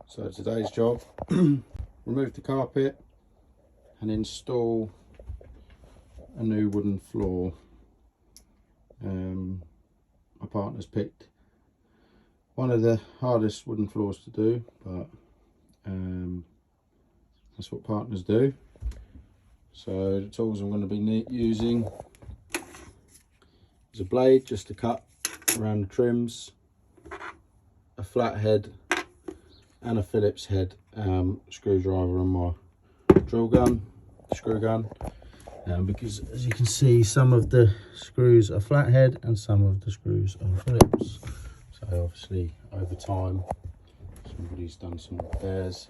So today's job, remove the carpet and install a new wooden floor. My partner's picked one of the hardest wooden floors to do, but that's what partners do. So the tools I'm going to be using is a blade just to cut around the trims, a flat head and a Phillips head screwdriver, and my drill gun, screw gun, because as you can see, some of the screws are flathead and some of the screws are Phillips. So obviously over time somebody's done some repairs.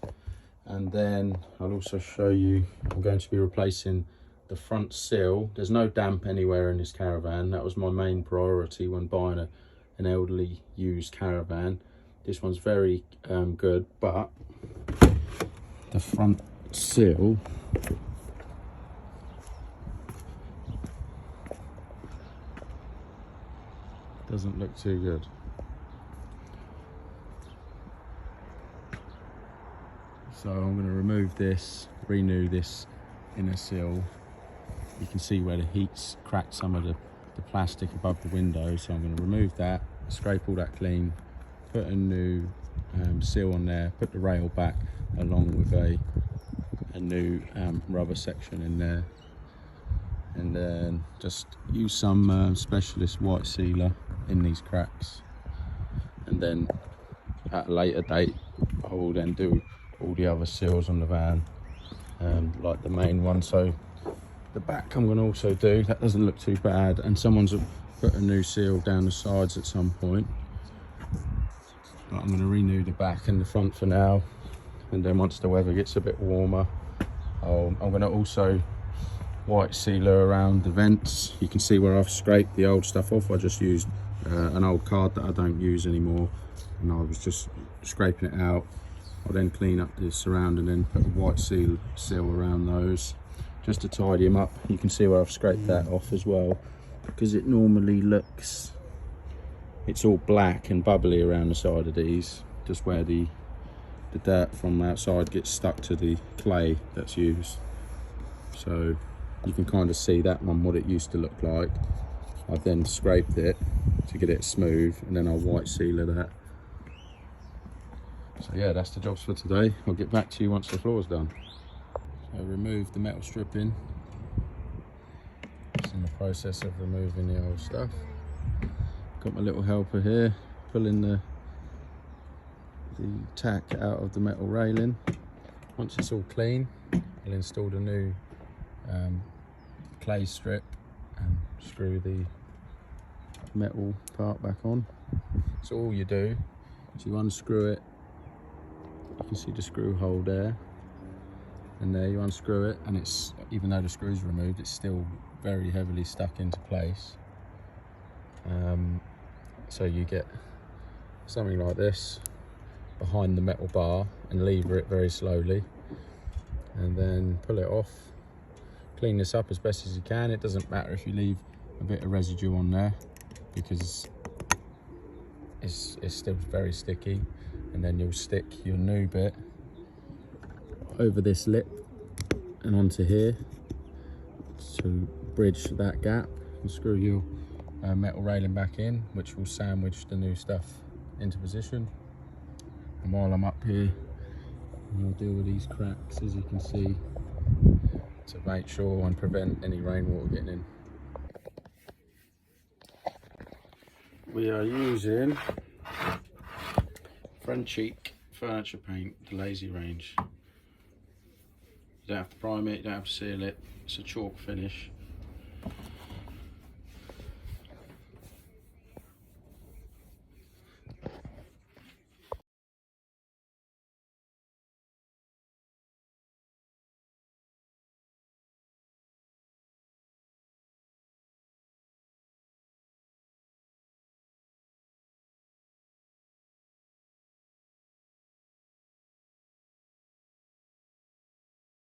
And then I'll also show you, I'm going to be replacing the front sill. There's no damp anywhere in this caravan. That was my main priority when buying an elderly used caravan. This one's very good, but the front sill doesn't look too good. So I'm going to remove this, renew this inner sill. You can see where the heat's cracked some of the plastic above the window, so I'm going to remove that, scrape all that clean, put a new sill on there, put the rail back along with a new rubber section in there, and then just use some specialist white sealer in these cracks. And then at a later date I will then do all the other seals on the van, like the main one. So the back I'm going to also do, that doesn't look too bad, and someone's put a new seal down the sides at some point. But I'm going to renew the back and the front for now, and then once the weather gets a bit warmer, I'm going to also white sealer around the vents. You can see where I've scraped the old stuff off. I just used an old card that I don't use anymore, and I was just scraping it out. I'll then clean up the surround and then put a white seal around those just to tidy them up. You can see where I've scraped that off as well, because it normally looks, it's all black and bubbly around the side of these, just where the dirt from outside gets stuck to the clay that's used. So you can kind of see that one, what it used to look like. I've then scraped it to get it smooth, and then I'll white sealer that. So yeah, that's the jobs for today. I'll get back to you once the floor's done. So remove the metal stripping. Just in the process of removing the old stuff. Got my little helper here, pulling the tack out of the metal railing. Once it's all clean, I'll install the new clay strip and screw the metal part back on. So all you do is you unscrew it. You can see the screw hole there, and there you unscrew it, and it's, even though the screw's removed, it's still very heavily stuck into place. So you get something like this behind the metal bar and lever it very slowly, and then pull it off. Clean this up as best as you can. It doesn't matter if you leave a bit of residue on there, because it's still very sticky. And then you'll stick your new bit over this lip and onto here to bridge that gap, and screw your metal railing back in, which will sandwich the new stuff into position. And while I'm up here, I'll deal with these cracks, as you can see, to make sure and prevent any rainwater getting in. We are using Cheek furniture paint, the lazy range. You don't have to prime it, you don't have to seal it, it's a chalk finish.